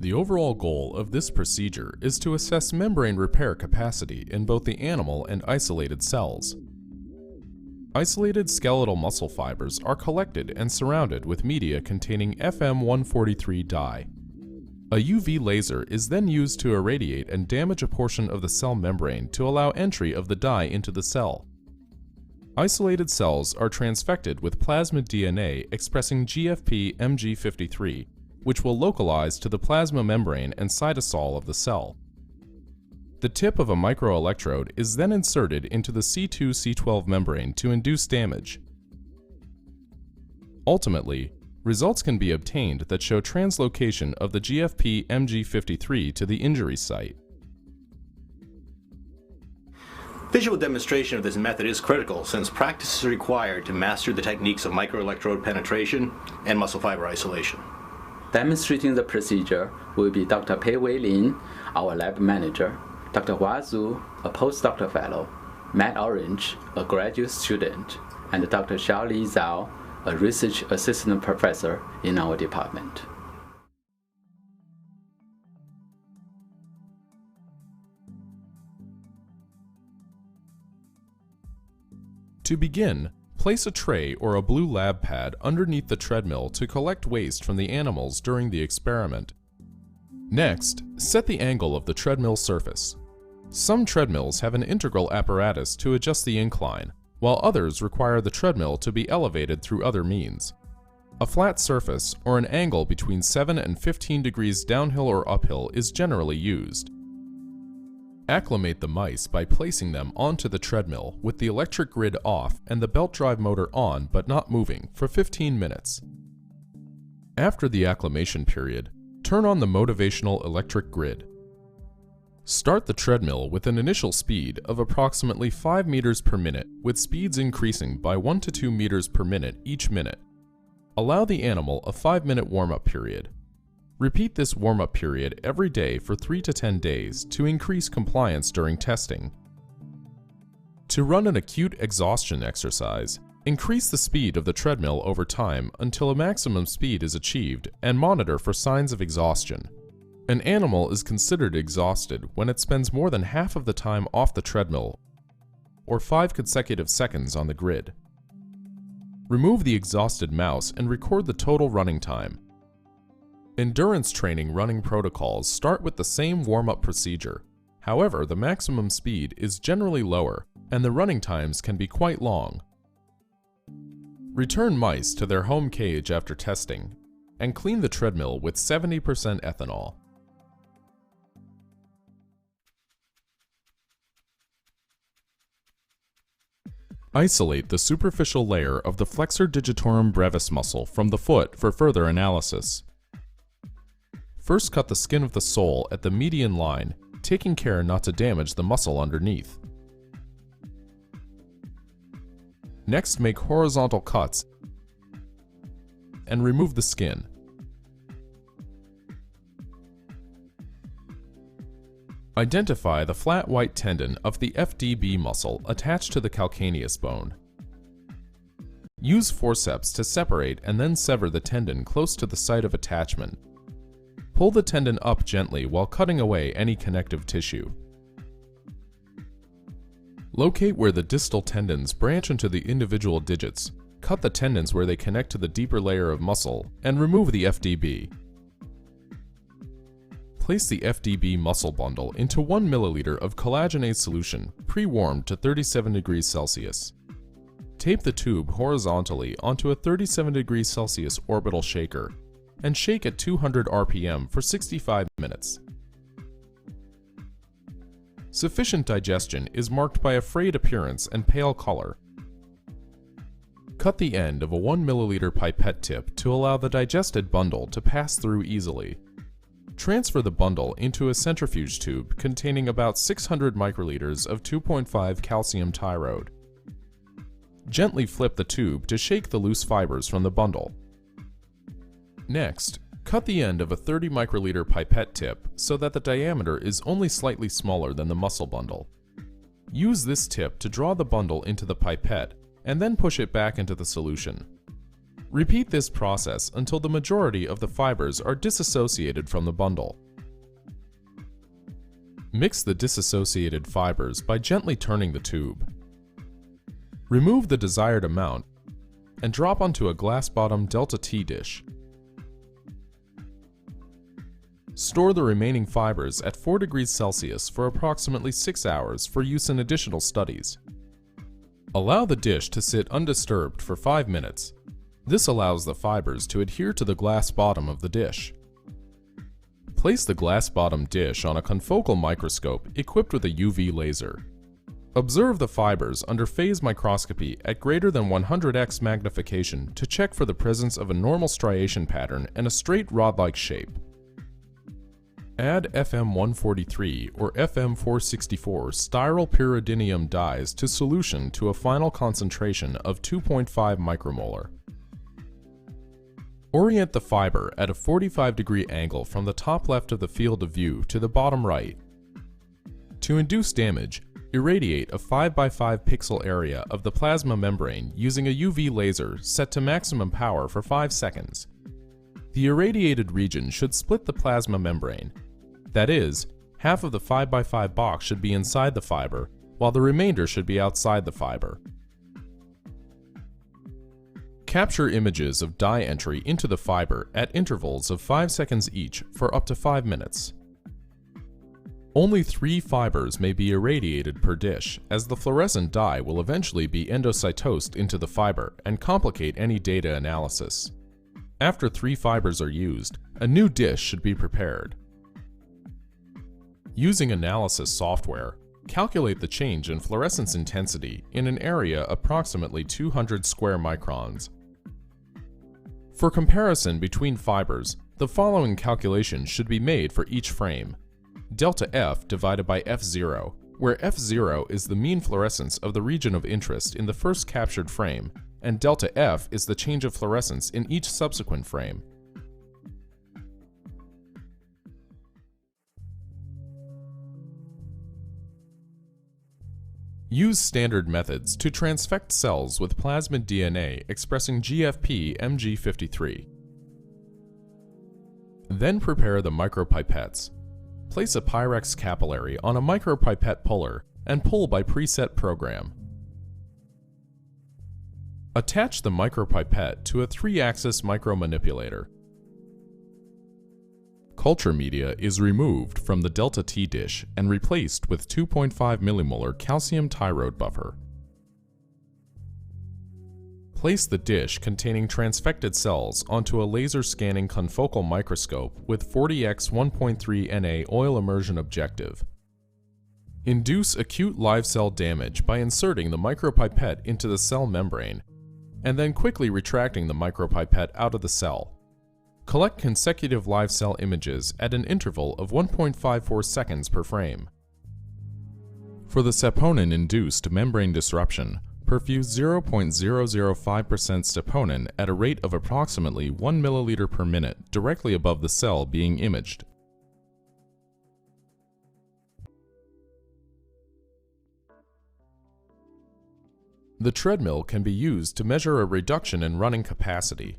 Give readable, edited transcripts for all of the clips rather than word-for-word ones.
The overall goal of this procedure is to assess membrane repair capacity in both the animal and isolated cells. Isolated skeletal muscle fibers are collected and surrounded with media containing FM143 dye. A UV laser is then used to irradiate and damage a portion of the cell membrane to allow entry of the dye into the cell. Isolated cells are transfected with plasmid DNA expressing GFP MG53, which will localize to the plasma membrane and cytosol of the cell. The tip of a microelectrode is then inserted into the C2-C12 membrane to induce damage. Ultimately, results can be obtained that show translocation of the GFP MG53 to the injury site. Visual demonstration of this method is critical since practice is required to master the techniques of microelectrode penetration and muscle fiber isolation. Demonstrating the procedure will be Dr. Pei Wei Lin, our lab manager, Dr. Hua Zhu, a postdoctoral fellow, Matt Orange, a graduate student, and Dr. Xiaoli Zhao, a research assistant professor in our department. To begin, place a tray or a blue lab pad underneath the treadmill to collect waste from the animals during the experiment. Next, set the angle of the treadmill surface. Some treadmills have an integral apparatus to adjust the incline, while others require the treadmill to be elevated through other means. A flat surface or an angle between 7 and 15 degrees downhill or uphill is generally used. Acclimate the mice by placing them onto the treadmill with the electric grid off and the belt drive motor on but not moving for 15 minutes. After the acclimation period, turn on the motivational electric grid. Start the treadmill with an initial speed of approximately 5 meters per minute, with speeds increasing by 1 to 2 meters per minute each minute. Allow the animal a 5-minute warm-up period. Repeat this warm-up period every day for 3 to 10 days to increase compliance during testing. To run an acute exhaustion exercise, increase the speed of the treadmill over time until a maximum speed is achieved and monitor for signs of exhaustion. An animal is considered exhausted when it spends more than half of the time off the treadmill or 5 consecutive seconds on the grid. Remove the exhausted mouse and record the total running time. Endurance training running protocols start with the same warm-up procedure. However, the maximum speed is generally lower, and the running times can be quite long. Return mice to their home cage after testing, and clean the treadmill with 70% ethanol. Isolate the superficial layer of the flexor digitorum brevis muscle from the foot for further analysis. First, cut the skin of the sole at the median line, taking care not to damage the muscle underneath. Next, make horizontal cuts and remove the skin. Identify the flat white tendon of the FDB muscle attached to the calcaneus bone. Use forceps to separate and then sever the tendon close to the site of attachment. Pull the tendon up gently while cutting away any connective tissue. Locate where the distal tendons branch into the individual digits, cut the tendons where they connect to the deeper layer of muscle, and remove the FDB. Place the FDB muscle bundle into 1 milliliter of collagenase solution, pre-warmed to 37 degrees Celsius. Tape the tube horizontally onto a 37 degrees Celsius orbital shaker, and shake at 200 RPM for 65 minutes. Sufficient digestion is marked by a frayed appearance and pale color. Cut the end of a 1 milliliter pipette tip to allow the digested bundle to pass through easily. Transfer the bundle into a centrifuge tube containing about 600 microliters of 2.5 calcium tyrode. Gently flip the tube to shake the loose fibers from the bundle. Next, cut the end of a 30 microliter pipette tip so that the diameter is only slightly smaller than the muscle bundle. Use this tip to draw the bundle into the pipette and then push it back into the solution. Repeat this process until the majority of the fibers are disassociated from the bundle. Mix the disassociated fibers by gently turning the tube. Remove the desired amount and drop onto a glass-bottom delta T dish. Store the remaining fibers at 4 degrees Celsius for approximately 6 hours for use in additional studies. Allow the dish to sit undisturbed for 5 minutes. This allows the fibers to adhere to the glass bottom of the dish. Place the glass bottom dish on a confocal microscope equipped with a UV laser. Observe the fibers under phase microscopy at greater than 100x magnification to check for the presence of a normal striation pattern and a straight rod-like shape. Add FM143 or FM464 styrol pyridinium dyes to solution to a final concentration of 2.5 micromolar. Orient the fiber at a 45-degree angle from the top left of the field of view to the bottom right. To induce damage, irradiate a 5x5 pixel area of the plasma membrane using a UV laser set to maximum power for 5 seconds. The irradiated region should split the plasma membrane. That is, half of the 5x5 box should be inside the fiber, while the remainder should be outside the fiber. Capture images of dye entry into the fiber at intervals of 5 seconds each for up to 5 minutes. Only 3 fibers may be irradiated per dish, as the fluorescent dye will eventually be endocytosed into the fiber and complicate any data analysis. After 3 fibers are used, a new dish should be prepared. Using analysis software, calculate the change in fluorescence intensity in an area approximately 200 square microns. For comparison between fibers, the following calculation should be made for each frame. Delta F divided by F0, where F0 is the mean fluorescence of the region of interest in the first captured frame, and delta F is the change of fluorescence in each subsequent frame. Use standard methods to transfect cells with plasmid DNA expressing GFP MG53. Then prepare the micropipettes. Place a Pyrex capillary on a micropipette puller and pull by preset program. Attach the micropipette to a 3-axis micromanipulator. Culture media is removed from the delta T dish and replaced with 2.5 millimolar calcium tyrode buffer. Place the dish containing transfected cells onto a laser scanning confocal microscope with 40x 1.3 Na oil immersion objective. Induce acute live cell damage by inserting the micropipette into the cell membrane and then quickly retracting the micropipette out of the cell. Collect consecutive live cell images at an interval of 1.54 seconds per frame. For the saponin-induced membrane disruption, perfuse 0.005% saponin at a rate of approximately 1 milliliter per minute directly above the cell being imaged. The treadmill can be used to measure a reduction in running capacity.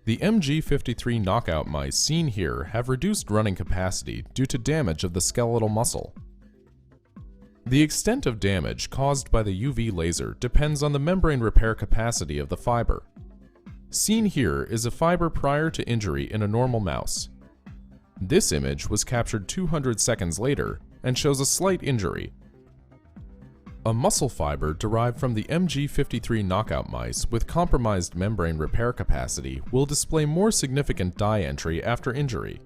The MG53 knockout mice seen here have reduced running capacity due to damage of the skeletal muscle. The extent of damage caused by the UV laser depends on the membrane repair capacity of the fiber. Seen here is a fiber prior to injury in a normal mouse. This image was captured 200 seconds later and shows a slight injury. A muscle fiber derived from the MG53 knockout mice with compromised membrane repair capacity will display more significant dye entry after injury.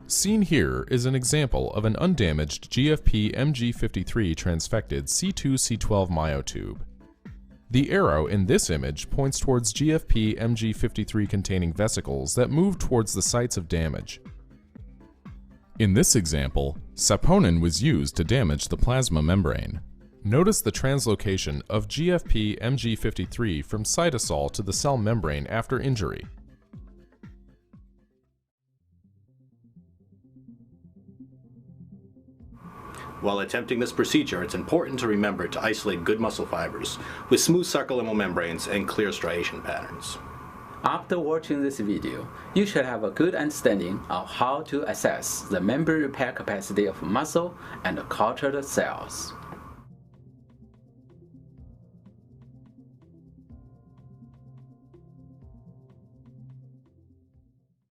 Seen here is an example of an undamaged GFP MG53 transfected C2-C12 myotube. The arrow in this image points towards GFP MG53 containing vesicles that move towards the sites of damage. In this example, saponin was used to damage the plasma membrane. Notice the translocation of GFP MG53 from cytosol to the cell membrane after injury. While attempting this procedure, it's important to remember to isolate good muscle fibers with smooth sarcolemmal membranes and clear striation patterns. After watching this video, you should have a good understanding of how to assess the membrane repair capacity of muscle and cultured cells.